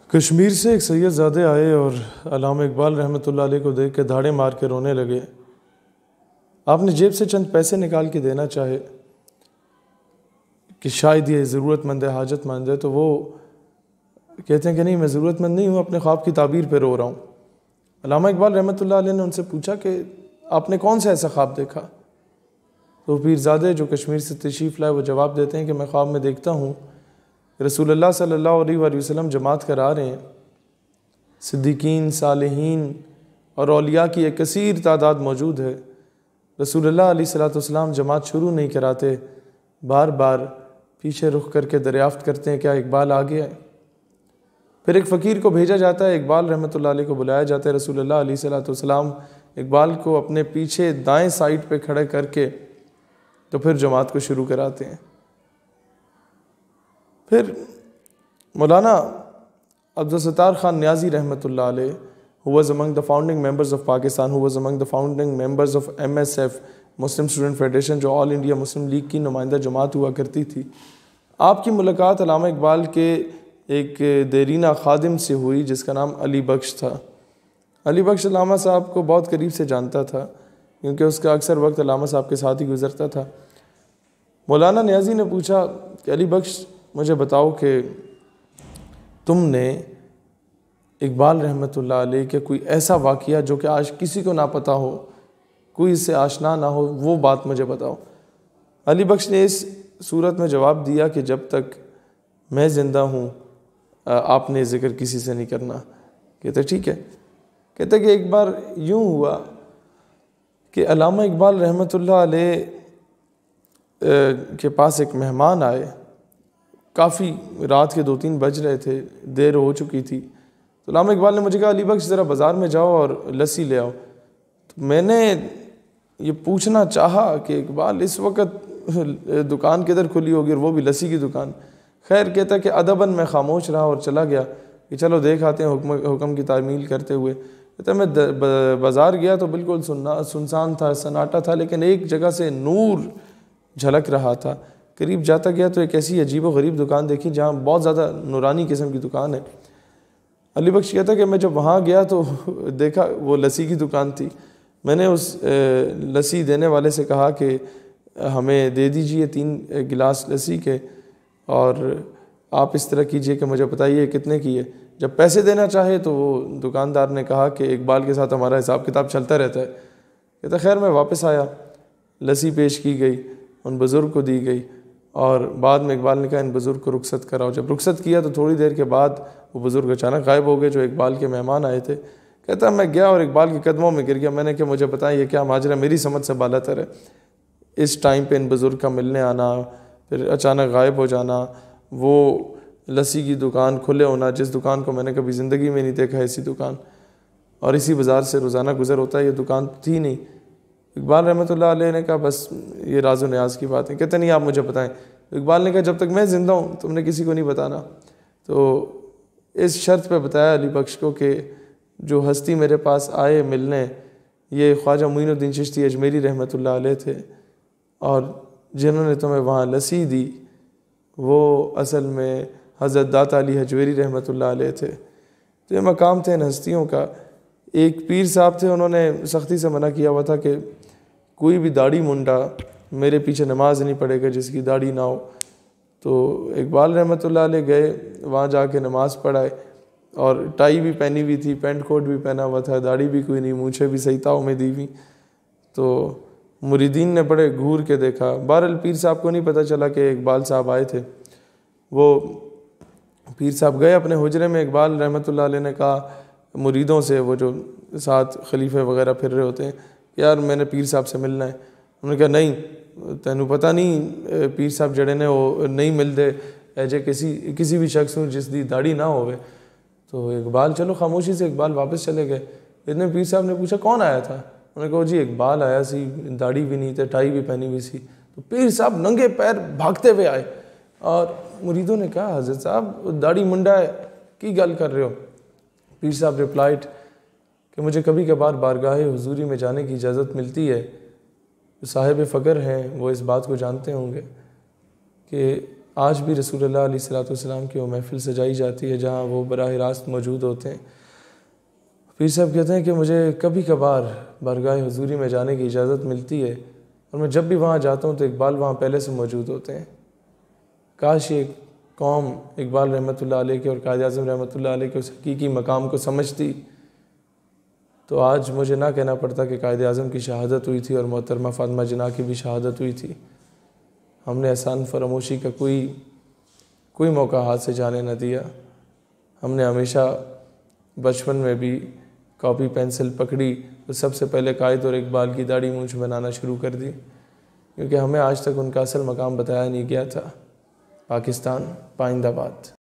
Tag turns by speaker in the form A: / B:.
A: کشمیر سے ایک سید زادے آئے اور علامہ اقبال رحمۃ اللہ علیہ کو دیکھ کے دھاڑے مار کے رونے لگے۔ آپ نے جیب سے چند پیسے نکال کے دینا چاہے کہ شاید یہ ضرورت مند ہے، حاجت مند ہے، تو وہ کہتے ہیں کہ نہیں، میں ضرورت مند نہیں ہوں، اپنے خواب کی تعبیر پہ رو رہا ہوں۔ علامہ اقبال رحمۃ اللہ علیہ نے ان سے پوچھا کہ آپ نے کون سا ایسا خواب دیکھا؟ تو پیرزادے جو کشمیر سے تشریف لائے وہ جواب دیتے ہیں کہ میں خواب میں دیکھتا ہوں رسول اللہ صلی اللہ علیہ وآلہ وسلم جماعت کرا رہے ہیں، صدیقین، صالحین اور اولیاء کی ایک کثیر تعداد موجود ہے۔ رسول اللہ علیہ السلام جماعت شروع نہیں کراتے، بار بار پیچھے رخ کر کے دریافت کرتے ہیں کیا اقبال آ گیا ہے؟ پھر ایک فقیر کو بھیجا جاتا ہے، اقبال رحمۃ اللہ علیہ کو بلایا جاتا ہے۔ رسول اللہ علیہ السلام اقبال کو اپنے پیچھے دائیں سائڈ پہ کھڑے کر کے تو پھر جماعت کو شروع کراتے ہیں۔ پھر مولانا عبدالستار خان نیازی رحمۃ اللہ علیہ who was among the founding members of Pakistan, who was among the founding members of MSF Muslim student federation, جو آل انڈیا مسلم لیگ کی نمائندہ جماعت ہوا کرتی تھی، آپ کی ملاقات علامہ اقبال کے ایک دیرینہ خادم سے ہوئی جس کا نام علی بخش تھا۔ علی بخش علامہ صاحب کو بہت قریب سے جانتا تھا کیونکہ اس کا اکثر وقت علامہ صاحب کے ساتھ ہی گزرتا تھا۔ مولانا نیازی نے پوچھا کہ علی بخش مجھے بتاؤ کہ تم نے اقبال رحمۃ اللہ علیہ کے کوئی ایسا واقعہ جو کہ آج کسی کو نہ پتہ ہو، کوئی اس سے آشنا نہ ہو، وہ بات مجھے بتاؤ۔ علی بخش نے اس صورت میں جواب دیا کہ جب تک میں زندہ ہوں آپ نے ذکر کسی سے نہیں کرنا۔ کہتے ٹھیک ہے۔ کہتے کہ ایک بار یوں ہوا کہ علامہ اقبال رحمۃ اللہ علیہ کے پاس ایک مہمان آئے، کافی رات کے 2-3 بج رہے تھے، دیر ہو چکی تھی۔ تو علامہ اقبال نے مجھے کہا علی بخش ذرا بازار میں جاؤ اور لسی لے آؤ۔ تو میں نے یہ پوچھنا چاہا کہ اقبال اس وقت دکان کدھر کھلی ہوگی اور وہ بھی لسی کی دکان۔ خیر کہتا کہ ادباً میں خاموش رہا اور چلا گیا کہ چلو دیکھ آتے ہیں حکم کی تعمیل کرتے ہوئے۔ کہتا میں بازار گیا تو بالکل سنسان تھا، سناٹا تھا، لیکن ایک جگہ سے نور جھلک رہا تھا۔ قریب جاتا گیا تو ایک ایسی عجیب و غریب دکان دیکھی جہاں بہت زیادہ نورانی قسم کی دکان ہے۔ علی بخش کہتا کہ میں جب وہاں گیا تو دیکھا وہ لسی کی دکان تھی۔ میں نے اس لسی دینے والے سے کہا کہ ہمیں دے دیجئے 3 گلاس لسی کے، اور آپ اس طرح کیجئے کہ مجھے بتائیے کتنے کی ہے۔ جب پیسے دینا چاہے تو وہ دکاندار نے کہا کہ اقبال کے ساتھ ہمارا حساب کتاب چلتا رہتا ہے۔ کہتا خیر میں واپس آیا، لسی پیش کی گئی، ان بزرگ کو دی گئی، اور بعد میں اقبال نے کہا ان بزرگ کو رخصت کراؤ۔ جب رخصت کیا تو تھوڑی دیر کے بعد وہ بزرگ اچانک غائب ہو گئے جو اقبال کے مہمان آئے تھے۔ کہتا میں گیا اور اقبال کے قدموں میں گر گیا۔ میں نے کہا مجھے بتائیں یہ کیا ماجرا، میری سمجھ سے بالا تر ہے۔ اس ٹائم پہ ان بزرگ کا ملنے آنا، پھر اچانک غائب ہو جانا، وہ لسی کی دکان کھلے ہونا جس دکان کو میں نے کبھی زندگی میں نہیں دیکھا ایسی دکان، اور اسی بازار سے روزانہ گزر ہوتا ہے، یہ دکان تھی نہیں۔ اقبال رحمۃ اللہ علیہ نے کہا بس یہ راز و نیاز کی بات ہے۔ کہتے نہیں آپ مجھے بتائیں۔ اقبال نے کہا جب تک میں زندہ ہوں تم نے کسی کو نہیں بتانا۔ تو اس شرط پہ بتایا علی بخش کو کہ جو ہستی میرے پاس آئے ملنے یہ خواجہ معین الدین چشتی اجمیری رحمۃ اللہ علیہ تھے، اور جنہوں نے تمہیں وہاں لسی دی وہ اصل میں حضرت داتا علی حجویری رحمۃ اللہ علیہ تھے۔ تو یہ مقام تھے ان ہستیوں کا۔ ایک پیر صاحب تھے، انہوں نے سختی سے منع کیا ہوا تھا کہ کوئی بھی داڑھی منڈا میرے پیچھے نماز نہیں پڑھے گا جس کی داڑھی نہ ہو۔ تو اقبال رحمۃ اللہ علیہ گئے، وہاں جا کے نماز پڑھائے، اور ٹائی بھی پہنی ہوئی تھی، پینٹ کوٹ بھی پہنا ہوا تھا، داڑھی بھی کوئی نہیں، مونچھیں بھی صحیح تاؤں میں دی ہوئی۔ تو مریدین نے بڑے گھور کے دیکھا۔ بہرحال پیر صاحب کو نہیں پتہ چلا کہ اقبال صاحب آئے تھے۔ وہ پیر صاحب گئے اپنے حجرے میں، اقبال رحمۃ اللہ علیہ نے کہا مریدوں سے، وہ جو ساتھ خلیفے وغیرہ پھر رہے ہوتے ہیں، یار میں نے پیر صاحب سے ملنا ہے۔ انہوں نے کہا نہیں تینوں پتہ نہیں پیر صاحب جڑے نے وہ نہیں ملتے ایجے کسی بھی شخص ہوں جس دی داڑھی نہ ہوئے۔ تو اقبال چلو خاموشی سے اقبال واپس چلے گئے۔ اتنے پیر صاحب نے پوچھا کون آیا تھا؟ انہوں نے کہا جی اقبال آیا سی، داڑھی بھی نہیں تھے، ٹائی بھی پہنی ہوئی سی۔ تو پیر صاحب ننگے پیر بھاگتے ہوئے آئے، اور مریدوں نے کہا حضرت صاحب داڑھی منڈا ہے کی گل کر رہے ہو؟ پیر صاحب ریپلائڈ کہ مجھے کبھی کبھار بارگاہ حضوری میں جانے کی اجازت ملتی ہے۔ جو صاحب فقر ہیں وہ اس بات کو جانتے ہوں گے کہ آج بھی رسول اللہ علیہ الصلوۃ والسلام کی وہ محفل سجائی جاتی ہے جہاں وہ براہ راست موجود ہوتے ہیں۔ پیر صاحب کہتے ہیں کہ مجھے کبھی کبھار بارگاہ حضوری میں جانے کی اجازت ملتی ہے، اور میں جب بھی وہاں جاتا ہوں تو اقبال وہاں پہلے سے موجود ہوتے ہیں۔ کاش یہ قوم اقبال رحمۃ اللہ علیہ کے اور قائد اعظم رحمۃ اللہ علیہ کے اس حقیقی مقام کو سمجھتی تو آج مجھے نہ کہنا پڑتا کہ قائد اعظم کی شہادت ہوئی تھی اور محترمہ فاطمہ جناح کی بھی شہادت ہوئی تھی۔ ہم نے احسان فراموشی کا کوئی موقع ہاتھ سے جانے نہ دیا۔ ہم نے ہمیشہ بچپن میں بھی کاپی پینسل پکڑی تو سب سے پہلے قائد اور اقبال کی داڑھی مونچھ بنانا شروع کر دی، کیونکہ ہمیں آج تک ان کا اصل مقام بتایا نہیں گیا تھا۔ پاکستان پائندہ باد۔